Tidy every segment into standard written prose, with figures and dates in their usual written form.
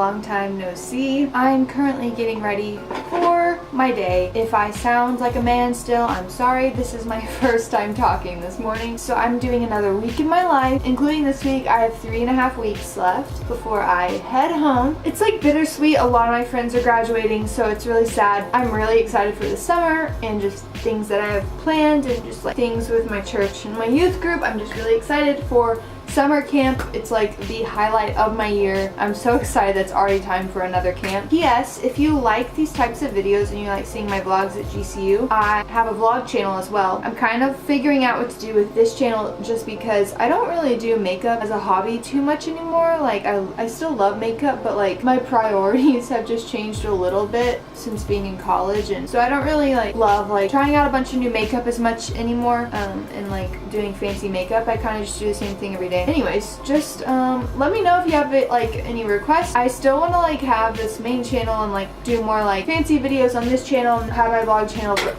long time no see. I'm currently getting ready for my day. If I sound like a man still, I'm sorry. This is my first time talking this morning. So I'm doing another week in my life, including this week. I have 3.5 weeks left before I head home. It's like bittersweet. A lot of my friends are graduating, so it's really sad. I'm really excited for the summer and just things that I have planned and just like things with my church and my youth group. I'm just really excited for summer camp. It's like the highlight of my year. I'm so excited that it's already time for another camp. P.S. If you like these types of videos and you like seeing my vlogs at GCU, I have a vlog channel as well. I'm kind of figuring out what to do with this channel just because I don't really do makeup as a hobby too much anymore. Like I still love makeup, but like my priorities have just changed a little bit since being in college, and so I don't really like love like trying out a bunch of new makeup as much anymore and like doing fancy makeup. I kind of just do the same thing every day. Anyways, just let me know if you have like any requests. I still want to like have this main channel and like do more like fancy videos on this channel and have my vlog channel for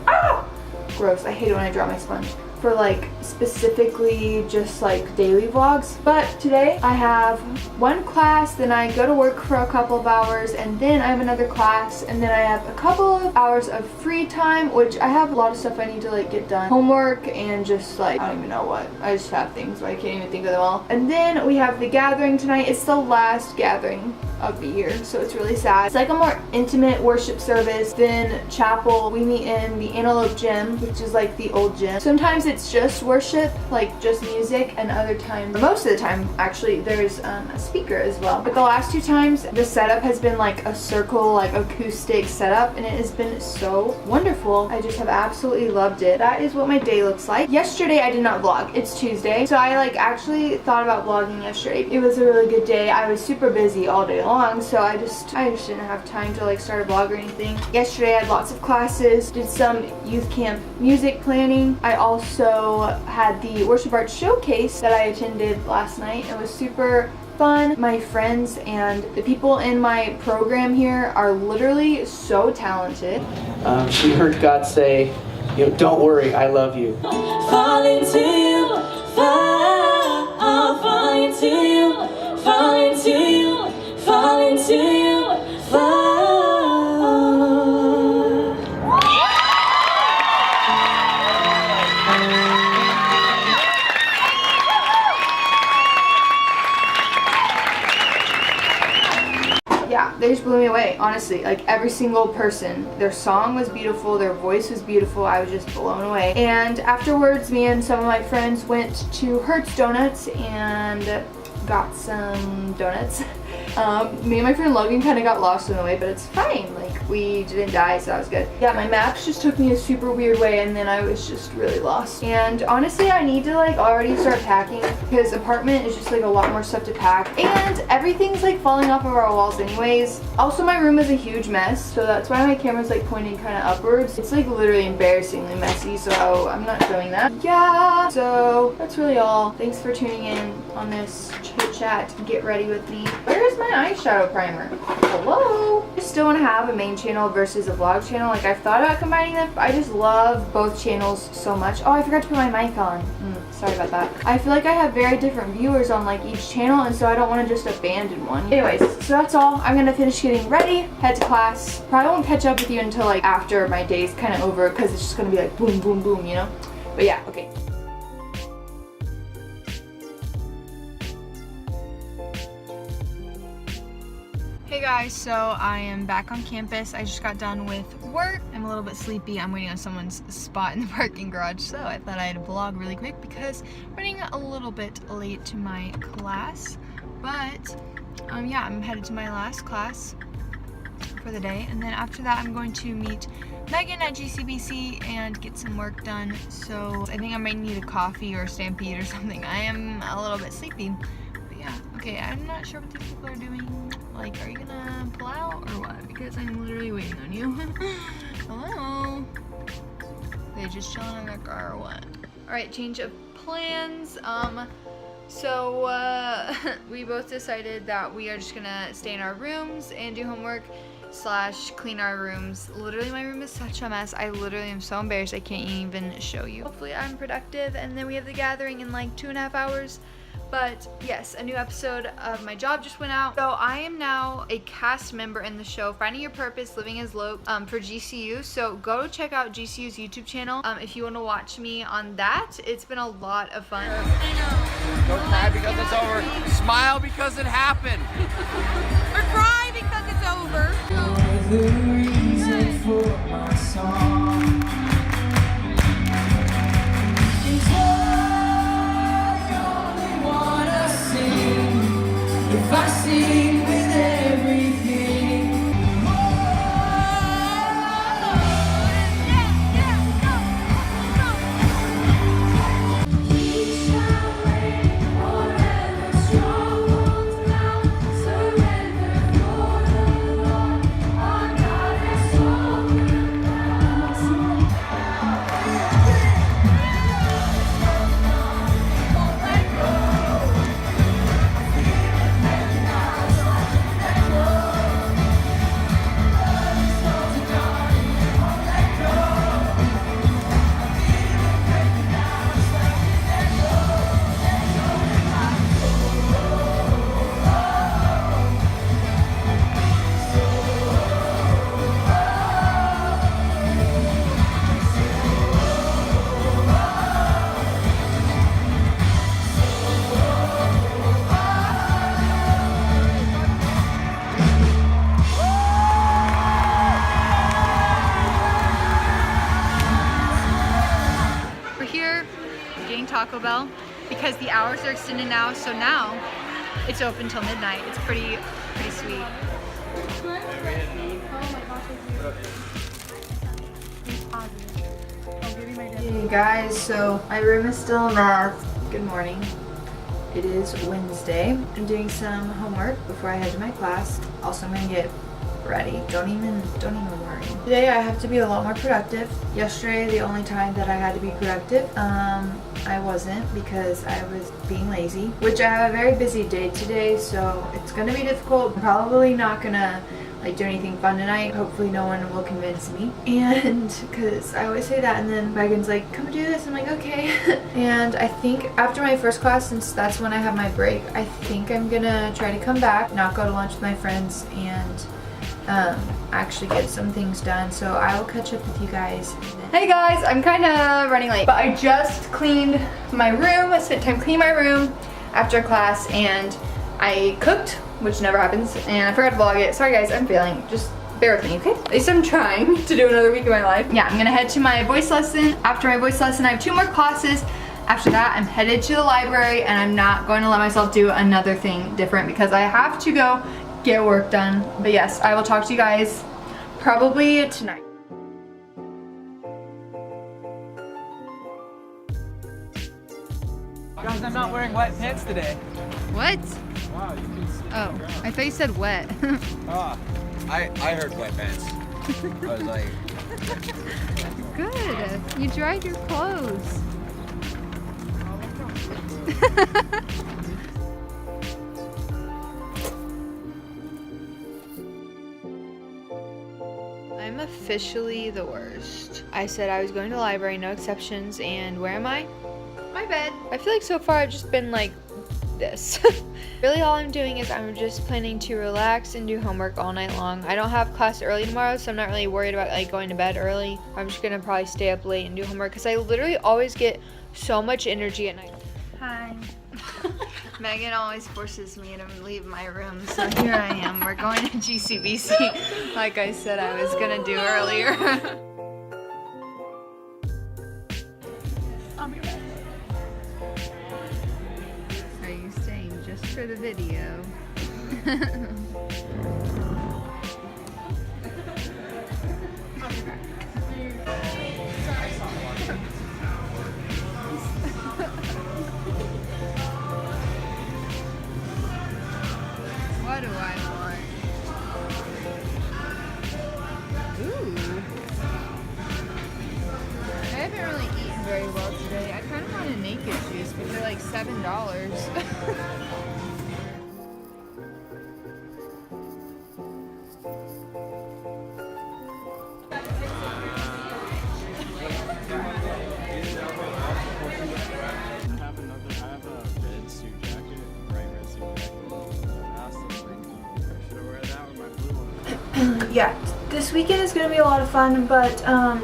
gross, I hate it when I drop my sponge, for like specifically just like daily vlogs. But today I have one class, then I go to work for a couple of hours, and then I have another class, and then I have a couple of hours of free time, which I have a lot of stuff I need to like get done, homework and just like I don't even know what. I just have things, but I can't even think of them all. And then we have the gathering tonight. It's the last gathering of the year, so it's really sad. It's like a more intimate worship service than chapel. We meet in the Antelope Gym, which is like the old gym. Sometimes it's just worship, like just music, and other times, or most of the time actually, there's a speaker as well. But the last 2 times the setup has been like a circle, like acoustic setup, and it has been so wonderful. I just have absolutely loved it. That is what my day looks like. Yesterday I did not vlog. It's Tuesday, so I like actually thought about vlogging yesterday. It was a really good day. I was super busy all day long, so I just didn't have time to like start a vlog or anything. Yesterday I had lots of classes, did some youth camp music planning. I also had the worship art showcase that I attended last night. It was super fun. My friends and the people in my program here are literally so talented. She heard God say, you know, don't worry, I love you. Fall into you, fall into you, fall into you, fall into you, fall. Yeah, they just blew me away, honestly. Like every single person, their song was beautiful, their voice was beautiful. I was just blown away. And afterwards, me and some of my friends went to Hertz Donuts and got some donuts. Me and my friend Logan kind of got lost in the way, but it's fine. Like we didn't die, so that was good. Yeah, my maps just took me a super weird way, and then I was just really lost. And honestly, I need to like already start packing because apartment is just like a lot more stuff to pack, and everything's like falling off of our walls anyways. Also, my room is a huge mess, so that's why my camera's like pointing kind of upwards. It's like literally embarrassingly messy, so I'm not showing that. Yeah, so that's really all. Thanks for tuning in on this chit chat. Get ready with me. Where is my eyeshadow primer? Hello? I still want to have a main channel versus a vlog channel. Like I've thought about combining them. I just love both channels so much. Oh, I forgot to put my mic on. Sorry about that. I feel like I have very different viewers on like each channel, and so I don't want to just abandon one. Anyways, so that's all. I'm gonna finish getting ready, head to class. Probably won't catch up with you until like after my day's kind of over, because it's just gonna be like boom, boom, boom, you know? But yeah, okay. Hey guys, so I am back on campus. I just got done with work. I'm a little bit sleepy. I'm waiting on someone's spot in the parking garage, so I thought I'd vlog really quick because I'm running a little bit late to my class. But yeah, I'm headed to my last class for the day, and then after that I'm going to meet Megan at GCBC and get some work done. So I think I might need a coffee or a Stampede or something. I am a little bit sleepy. Yeah, okay, I'm not sure what these people are doing. Like, are you gonna pull out or what? Because I'm literally waiting on you. Hello? They just chilling in their car or what? Alright, change of plans. We both decided that we are just gonna stay in our rooms and do homework / clean our rooms. Literally, my room is such a mess. I literally am so embarrassed I can't even show you. Hopefully I'm productive, and then we have the gathering in like 2.5 hours. But yes, a new episode of my job just went out. So I am now a cast member in the show Finding Your Purpose, Living as Lope for GCU. So go check out GCU's YouTube channel if you want to watch me on that. It's been a lot of fun. Don't cry because it's over. Smile because it happened. Or cry because it's over. The reason for my song is I only wanna sing. If I sing with everything, we shall reign forever, strongholds down, surrender for the Lord. Our God has spoken We're here getting Taco Bell because the hours are extended now, so now it's open till midnight. It's pretty sweet. Hey guys, so my room is still a mess. Good morning. It is Wednesday. I'm doing some homework before I head to my class. Also, I'm gonna get ready. Don't even worry. Today I have to be a lot more productive. Yesterday, the only time that I had to be productive, I wasn't because I was being lazy, which I have a very busy day today, so it's gonna be difficult. I'm probably not gonna like do anything fun tonight. Hopefully no one will convince me. And because I always say that and then Megan's like, come do this. I'm like, okay. And I think after my first class, since that's when I have my break, I think I'm gonna try to come back, not go to lunch with my friends, and actually get some things done. So I will catch up with you guys. Hey guys, I'm kind of running late, but I just cleaned my room. I spent time cleaning my room after class, and I cooked, which never happens, and I forgot to vlog it. Sorry guys, I'm failing. Just bear with me, okay? At least I'm trying to do another week of my life. Yeah, I'm gonna head to my voice lesson. After my voice lesson, I have 2 more classes. After that, I'm headed to the library, and I'm not going to let myself do another thing different because I have to go get work done. But yes, I will talk to you guys probably tonight. Guys, I'm not wearing wet pants today. What? Wow, you can see. Oh, I thought you said wet. Ah, I heard wet pants. I was like, Good. You dried your clothes. I'm officially the worst. I said I was going to the library, no exceptions, and where am I? My bed. I feel like so far I've just been like this. Really all I'm doing is I'm just planning to relax and do homework all night long. I don't have class early tomorrow, so I'm not really worried about like going to bed early. I'm just gonna probably stay up late and do homework because I literally always get so much energy at night. Hi. Megan always forces me to leave my room, so here I am. We're going to GCBC like I said I was gonna do earlier. Are you staying just for the video? What do I want? Ooh. I haven't really eaten very well today. I kind of want a naked juice, but they're like $7. I have a red suit jacket. yeah, this weekend is going to be a lot of fun, but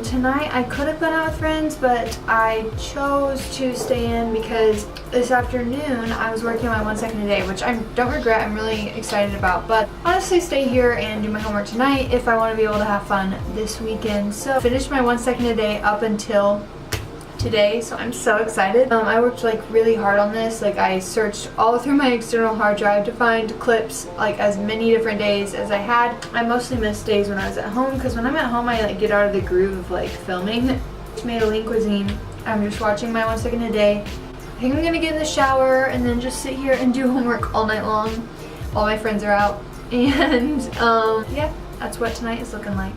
tonight I could have gone out with friends, but I chose to stay in because this afternoon I was working on my 1 second a day, which I don't regret. I'm really excited about, but honestly stay here and do my homework tonight if I want to be able to have fun this weekend. So finished my 1 second a day up until today, so I'm so excited. I worked like really hard on this. Like I searched all through my external hard drive to find clips like as many different days as I had. I mostly missed days when I was at home because when I'm at home I like get out of the groove of like filming. Just made a lean cuisine. I'm just watching my 1 second a day. I think I'm gonna get in the shower and then just sit here and do homework all night long while my friends are out. And yeah, that's what tonight is looking like.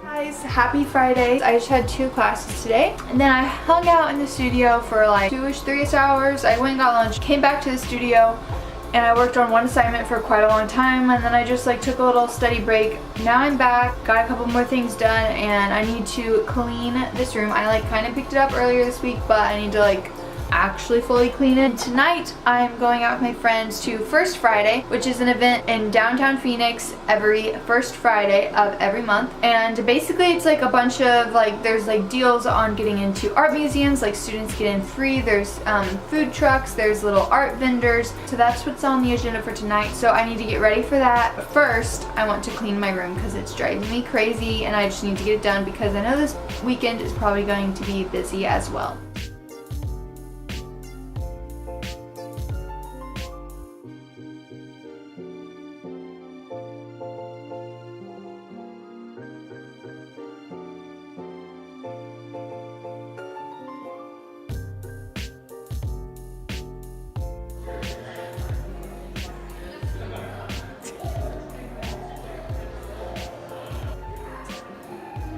Guys, happy Friday. I just had 2 classes today and then I hung out in the studio for like 2-ish, 3-ish hours. I went and got lunch, came back to the studio, and I worked on one assignment for quite a long time, and then I just like took a little study break. Now I'm back, got a couple more things done, and I need to clean this room. I like kind of picked it up earlier this week, but I need to like actually fully clean it. Tonight I'm going out with my friends to First Friday, which is an event in downtown Phoenix every first Friday of every month, and basically it's like a bunch of like there's like deals on getting into art museums, like students get in free, there's food trucks, there's little art vendors, so that's what's on the agenda for tonight. So I need to get ready for that, but first I want to clean my room because it's driving me crazy and I just need to get it done because I know this weekend is probably going to be busy as well.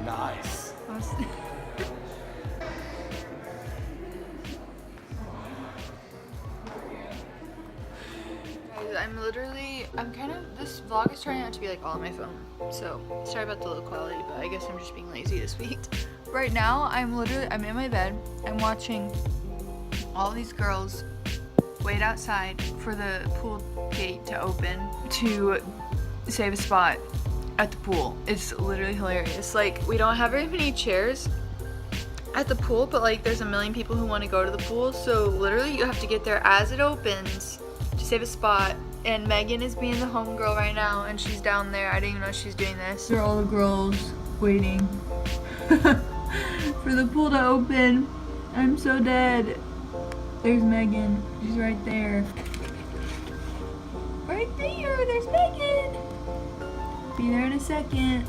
Nice. This vlog is turning out to be like all on my phone, so sorry about the low quality, but I guess I'm just being lazy this week. Right now, I'm in my bed, I'm watching all these girls wait outside for the pool gate to open to save a spot at the pool. It's literally hilarious. Like, we don't have very many chairs at the pool, but like there's a million people who want to go to the pool, so literally you have to get there as it opens to save a spot. And Megan is being the homegirl right now, and she's down there. I didn't even know she's doing this. They're all the girls waiting for the pool to open. I'm so dead. There's Megan. She's right there. Right there. There's Megan. Be there in a second.